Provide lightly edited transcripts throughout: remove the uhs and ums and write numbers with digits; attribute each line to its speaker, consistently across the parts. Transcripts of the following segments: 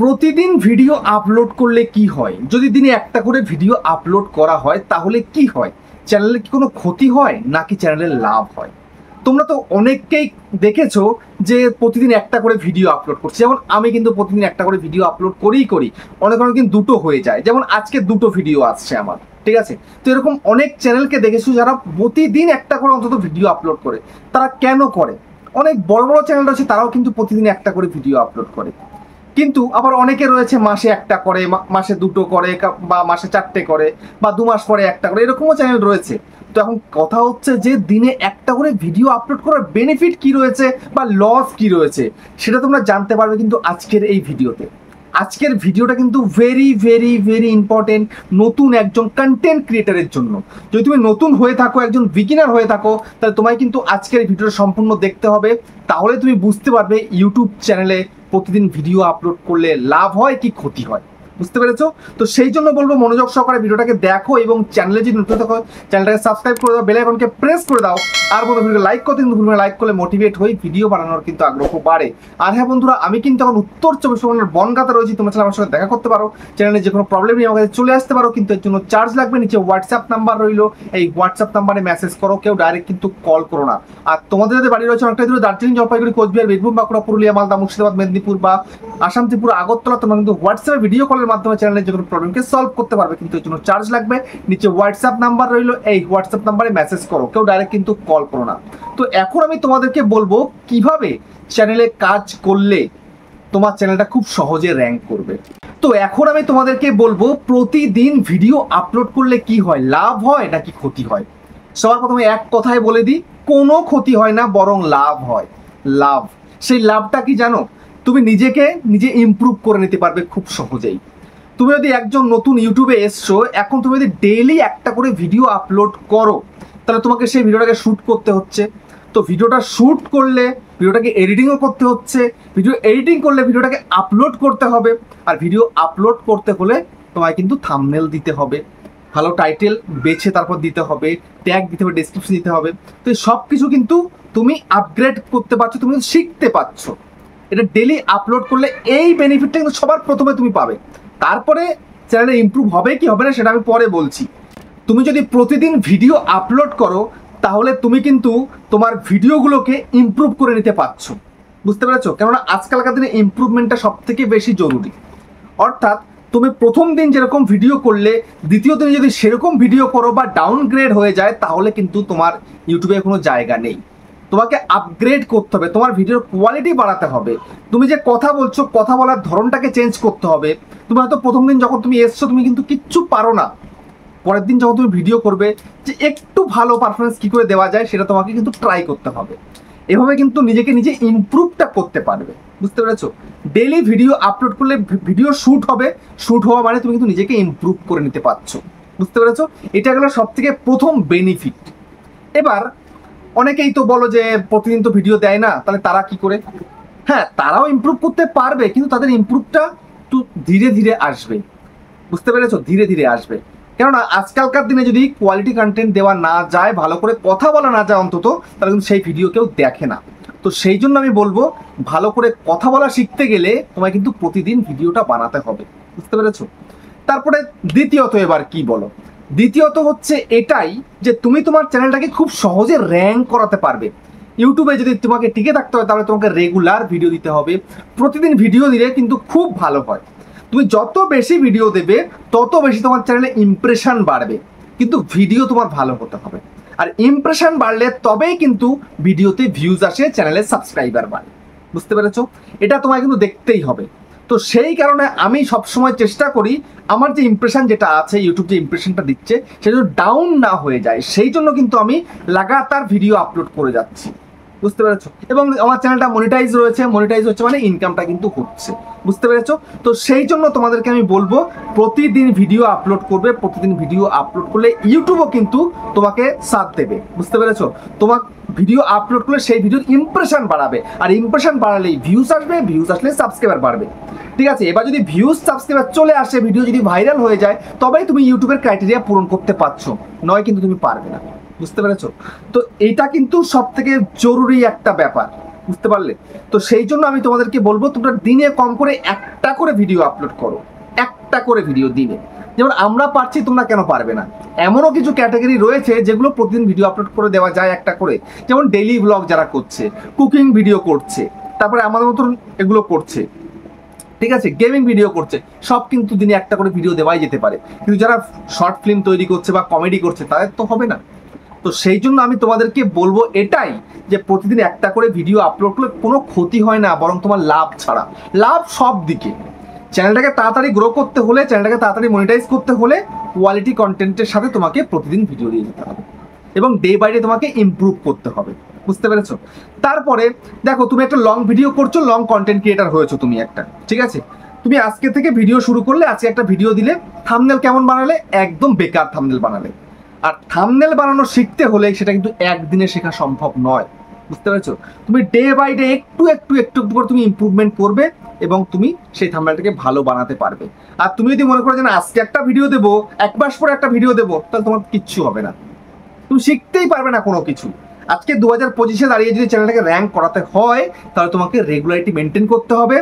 Speaker 1: প্রতিদিন video upload করলে কি হয়? যদি দিনে একটা করে ভিডিও আপলোড করা হয় তাহলে কি হয়? চ্যানেলের কি কোনো ক্ষতি হয় নাকি চ্যানেলের লাভ হয়? তোমরা তো অনেককেই দেখেছো যে প্রতিদিন একটা করে ভিডিও আপলোড করছে। যেমন আমি কিন্তু প্রতিদিন একটা করে ভিডিও আপলোড করি। অনেক কিন্তু দুটো হয়ে যায়। যেমন আজকে দুটো ভিডিও আসছে আমার, ঠিক আছে? তো এরকম অনেক চ্যানেলকে দেখেছো যারা প্রতিদিন একটা করে অন্তত ভিডিও আপলোড করে। তারা কেন করে? অনেক বড় বড় চ্যানেল রয়েছে, তারাও কিন্তু প্রতিদিন একটা করে ভিডিও আপলোড করে। কিন্তু আবার অনেকে রয়েছে মাসে একটা করে, মাসে দুটো করে, বা মাসে চারটে করে, বা 2 মাস পরে একটা করে, এরকমও চ্যানেল রয়েছে। তো এখন কথা হচ্ছে যে দিনে একটা করে ভিডিও আপলোড করার বেনিফিট কি রয়েছে বা লস কি রয়েছে সেটা তোমরা জানতে পারবে কিন্তু আজকের এই ভিডিওতে। আজকের ভিডিওটা কিন্তু ভেরি ভেরি ভেরি ইম্পর্টেন্ট নতুন একজন কন্টেন্ট ক্রিয়েটারের জন্য। যদি তুমি নতুন হয়ে থাকো, একজন বিগিনার হয়ে থাকো, তাহলে তোমায় কিন্তু আজকের ভিডিওটা সম্পূর্ণ দেখতে হবে। তাহলে তুমি বুঝতে পারবে ইউটিউব চ্যানেলে প্রতিদিন ভিডিও আপলোড করলে লাভ হয় কি ক্ষতি হয়। বুঝতে পেরেছো? তো সেই জন্য বলবো মনোযোগ সহকারে ভিডিওটাকে দেখো এবং চ্যানেলে যদি নতুন থাকো চ্যানেলটাকে সাবস্ক্রাইব করে দাও, বেল আইকনকে প্রেস করে দাও। আর বন্ধু ভিডিও লাইক করতে কিন্তু ভুলবে না, লাইক করলে মোটিভেট হই, ভিডিও বানানোর কিন্তু আগ্রহ বাড়ে। আর হ্যাঁ বন্ধুরা, আমি কিন্তু এখন উত্তর 24 পরগনার বনগাঁতে রয়েছি। তোমরা চ্যানেল আমার সঙ্গে দেখা করতে পারো, চ্যানেলে যে কোনো প্রবলেম নিয়ে আমার কাছে চলে আসতে পারো, কিন্তু এর জন্য চার্জ লাগবে। নিচে হোয়াটসঅ্যাপ নাম্বার রইলো, এই হোয়াটসঅ্যাপ নাম্বারে মেসেজ করো, কেউ ডাইরেক্ট কিন্তু কল করো না। আর তোমাদের যাদের বাড়ি রয়েছে অনেকটাই দূরে, দার্জিলিং, জলপাইগুড়ি, কোচবিহার, বীরভূম, বাঁকুড়া, পুরুলিয়া, মালদা, মুর্শিদাবাদ, মেদিনীপুর বা আসাম, ত্রিপুরা, আগরতলা, তোমরা কিন্তু হোয়াটসঅ্যাপে ভিডিও কলের মাধ্যমে চ্যানেলের যে কোনো প্রবলেমকে সলভ করতে পারবে, কিন্তু এর জন্য চার্জ লাগবে। নিচে হোয়াটসঅ্যাপ নাম্বার রইলো, এই হোয়াটসঅ্যাপ নাম্বারে মেসেজ করো, কেউ ডাইরেক্ট কিন্তু কল করো না। তো এখন আমি তোমাদেরকে বলবো কিভাবে চ্যানেলে কাজ করলে তোমার চ্যানেলটা খুব সহজে র্যাঙ্ক করবে। তো এখন আমি তোমাদেরকে বলবো প্রতিদিন ভিডিও আপলোড করলে কি হয়, লাভ হয় নাকি ক্ষতি হয়। সবার প্রথমে এক কথায় বলে দিই, কোনো ক্ষতি হয় না, বরং লাভ হয়। লাভ, সেই লাভটা কি জানো? তুমি নিজেকে নিজে ইমপ্রুভ করে নিতে পারবে খুব সহজেই। তুমি যদি একজন নতুন ইউটিউবে এসছো, এখন তুমি যদি ডেইলি একটা করে ভিডিও আপলোড করো, তাহলে তোমাকে সেই ভিডিওটাকে শ্যুট করতে হচ্ছে। তো ভিডিওটা শ্যুট করলে ভিডিওটাকে এডিটিংও করতে হচ্ছে, ভিডিও এডিটিং করলে ভিডিওটাকে আপলোড করতে হবে। আর ভিডিও আপলোড করতে হলে তোমায় কিন্তু থাম্বনেল দিতে হবে, ভালো টাইটেল বেছে তারপর দিতে হবে, ট্যাগ দিতে হবে, ডেসক্রিপশন দিতে হবে। তো এই সব কিছু কিন্তু তুমি আপগ্রেড করতে পারছো, তুমি শিখতে পারছো। এটা ডেলি আপলোড করলে এই বেনিফিটটা কিন্তু সবার প্রথমে তুমি পাবে। তারপরে চ্যানেলে ইমপ্রুভ হবে কি হবে না সেটা আমি পরে বলছি। তুমি যদি প্রতিদিন ভিডিও আপলোড করো তাহলে তুমি কিন্তু তোমার ভিডিওগুলোকে ইমপ্রুভ করে নিতে পারছো। বুঝতে পেরেছো? কেননা আজকালকার দিনে ইমপ্রুভমেন্টটা সব থেকে বেশি জরুরি। অর্থাৎ তুমি প্রথম দিন যেরকম ভিডিও করলে দ্বিতীয় দিনে যদি সেরকম ভিডিও করো বা ডাউনগ্রেড হয়ে যায়, তাহলে কিন্তু তোমার ইউটিউবে কোনো জায়গা নেই। তোমাকে আপগ্রেড করতে হবে, তোমার ভিডিওর কোয়ালিটি বাড়াতে হবে। তুমি যে কথা বলছো, কথা বলার ধরনটাকে চেঞ্জ করতে হবে। তুমি হয়তো প্রথম দিন যখন তুমি এসছো তুমি কিন্তু কিচ্ছু পারো না, পরের দিন যখন তুমি ভিডিও করবে যে একটু ভালো পারফরমেন্স কী করে দেওয়া যায় সেটা তোমাকে কিন্তু ট্রাই করতে হবে। এভাবে কিন্তু নিজেকে নিজে ইমপ্রুভটা করতে পারবে। বুঝতে পেরেছো? ডেইলি ভিডিও আপলোড করলে ভিডিও শ্যুট হবে, শ্যুট হওয়া মানে তুমি কিন্তু নিজেকে ইমপ্রুভ করে নিতে পারছো। বুঝতে পেরেছো? এটা গেল সব থেকে প্রথম বেনিফিট। এবার অনেকেই তো বলো যে প্রতিদিন তো ভিডিও দেয় না, তাহলে তারা কি করে? হ্যাঁ, তারাও ইমপ্রুভ করতে পারবে, কিন্তু তাদের ইমপ্রুভটা একটু ধীরে ধীরে আসবে। বুঝতে পেরেছো? ধীরে ধীরে আসবে। কেননা আজকালকার দিনে যদি কোয়ালিটি কন্টেন্ট দেওয়া না যায়, ভালো করে কথা বলা না যায় অন্তত, তাহলে কিন্তু সেই ভিডিও কেউ দেখে না। তো সেই জন্য আমি বলবো ভালো করে কথা বলা শিখতে গেলে তোমায় কিন্তু প্রতিদিন ভিডিওটা বানাতে হবে। বুঝতে পেরেছো? তারপরে দ্বিতীয়ত এবার কি বলো? দ্বিতীয়ত হচ্ছে এটাই যে তুমি তোমার চ্যানেলটাকে খুব সহজে র্যাঙ্ক করাতে পারবে। ইউটিউবে যদি তোমাকে টিকে থাকতে হয় তাহলে তোমাকে রেগুলার ভিডিও দিতে হবে। প্রতিদিন ভিডিও দিলে কিন্তু খুব ভালো হয়। তুমি যত বেশি ভিডিও দেবে তত বেশি তোমার চ্যানেলে ইমপ্রেশন বাড়বে, কিন্তু ভিডিও তোমার ভালো হতে হবে। আর ইমপ্রেশন বাড়লে তবেই কিন্তু ভিডিওতে ভিউজ আসে, চ্যানেলে সাবস্ক্রাইবার বাড়ে। বুঝতে পেরেছো? এটা তোমায় কিন্তু দেখতেই হবে। তো সেই কারণে আমি সবসময় চেষ্টা করি আমার যে ইমপ্রেশন যেটা আছে, ইউটিউব যে ইমপ্রেশনটা দিচ্ছে সেটা যেন ডাউন না হয়ে যায়, সেই জন্য কিন্তু আমি লাগাতার ভিডিও আপলোড করে যাচ্ছি। বুঝতে পেরেছো? এবং আমার চ্যানেলটা মনিটাইজ রয়েছে, মনিটাইজ হচ্ছে মানে ইনকামটা কিন্তু হচ্ছে। বুঝতে পেরেছো? তো সেই জন্য তোমাদেরকে আমি বলবো প্রতিদিন ভিডিও আপলোড করবে। প্রতিদিন ভিডিও আপলোড করলে ইউটিউবও কিন্তু তোমাকে সাথ দেবে। বুঝতে পেরেছো? তোমার ভিডিও আপলোড করলে সেই ভিডিওর ইমপ্রেশন বাড়াবে, আর ইমপ্রেশন বাড়ালেই ভিউজ আসবে, ভিউজ আসলে সাবস্ক্রাইবার বাড়বে। ঠিক আছে? এবার যদি ভিউজ সাবস্ক্রাইবার চলে আসে, ভিডিও যদি ভাইরাল হয়ে যায়, তবেই তুমি ইউটিউবের ক্রাইটেরিয়া পূরণ করতে পারছো, নয় কিন্তু তুমি পারবে না। বুঝতে পেরেছো? তো এটা কিন্তু সব থেকে জরুরি একটা ব্যাপার। বুঝতে পারলে? তো সেই জন্য আমি তোমাদেরকে বলবো তোমরা দিনে কম করে একটা করে ভিডিও আপলোড করো, একটা করে ভিডিও দিনে। যেমন আমরা পারছি, তোমরা কেন পারবে না? এমনও কিছু ক্যাটাগরি রয়েছে যেগুলো প্রতিদিন ভিডিও আপলোড করে দেওয়া যায় একটা করে, যেমন ডেইলি ব্লগ যারা করছে, কুকিং ভিডিও করছে, তারপরে আমাদের মতন এগুলো করছে, ঠিক আছে, গেমিং ভিডিও করছে, সব কিন্তু দিনে একটা করে ভিডিও দেওয়াই যেতে পারে। কিন্তু যারা শর্ট ফিল্ম তৈরি করছে বা কমেডি করছে তাদের তো হবে না। তো সেই জন্য আমি তোমাদেরকে বলবো এটাই, যে প্রতিদিন একটা করে ভিডিও আপলোড করলে কোনো ক্ষতি হয় না, বরং তোমার লাভ ছাড়া লাভ সব দিকে। চ্যানেলটাকে তাড়াতাড়ি গ্রো করতে হলে, চ্যানেলটাকে তাড়াতাড়ি মনিটাইজ করতে হলে কোয়ালিটি কন্টেন্টের সাথে তোমাকে প্রতিদিন ভিডিও দিয়ে যেতে হবে এবং ডে বাই ডে তোমাকে ইমপ্রুভ করতে হবে। বুঝতে পেরেছো? তারপরে দেখো, তুমি একটা লং ভিডিও করছো, লং কন্টেন্ট ক্রিয়েটার হয়েছো তুমি একটা, ঠিক আছে, তুমি আজকে থেকে ভিডিও শুরু করলে, আজকে একটা ভিডিও দিলে, থাম্বনেল কেমন বানালে? একদম বেকার থাম্বনেল বানালে। আর থাম্বনেল বানানো শিখতে হলে সেটা কিন্তু একদিনে শেখা সম্ভব নয়। বুঝতে পেরেছো? তুমি ডে বাই ডে একটু একটু একটু একটু করে তুমি ইমপ্রুভমেন্ট করবে এবং তুমি সেই থাম্বনেলটাকে ভালো বানাতে পারবে। আর তুমি যদি মনে করো যে না আজকে একটা ভিডিও দেবো, এক মাস পরে একটা ভিডিও দেবো, তাহলে তোমার কিচ্ছু হবে না, তুমি শিখতেই পারবে না কোনো কিছু। আজকে 2025-এ দাঁড়িয়ে যদি চ্যানেলটাকে র্যাঙ্ক করাতে হয়, তাহলে তোমাকে রেগুলারিটি মেনটেন করতে হবে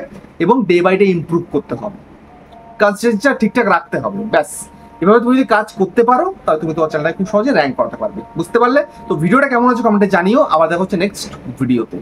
Speaker 1: এবং ডে বাই ডে ইমপ্রুভ করতে হবে, কনসিস্টেন্সিটা ঠিকঠাক রাখতে হবে। ব্যাস, এভাবে তুমি যদি কাজ করতে পারো তাহলে তুমি তোমার চ্যানেলটা খুব সহজে র্যাঙ্ক করাতে পারবে। বুঝতে পারলে? তো ভিডিওটা কেমন হচ্ছে কমেন্টে জানিও। আবার দেখা হচ্ছে নেক্সট ভিডিওতে।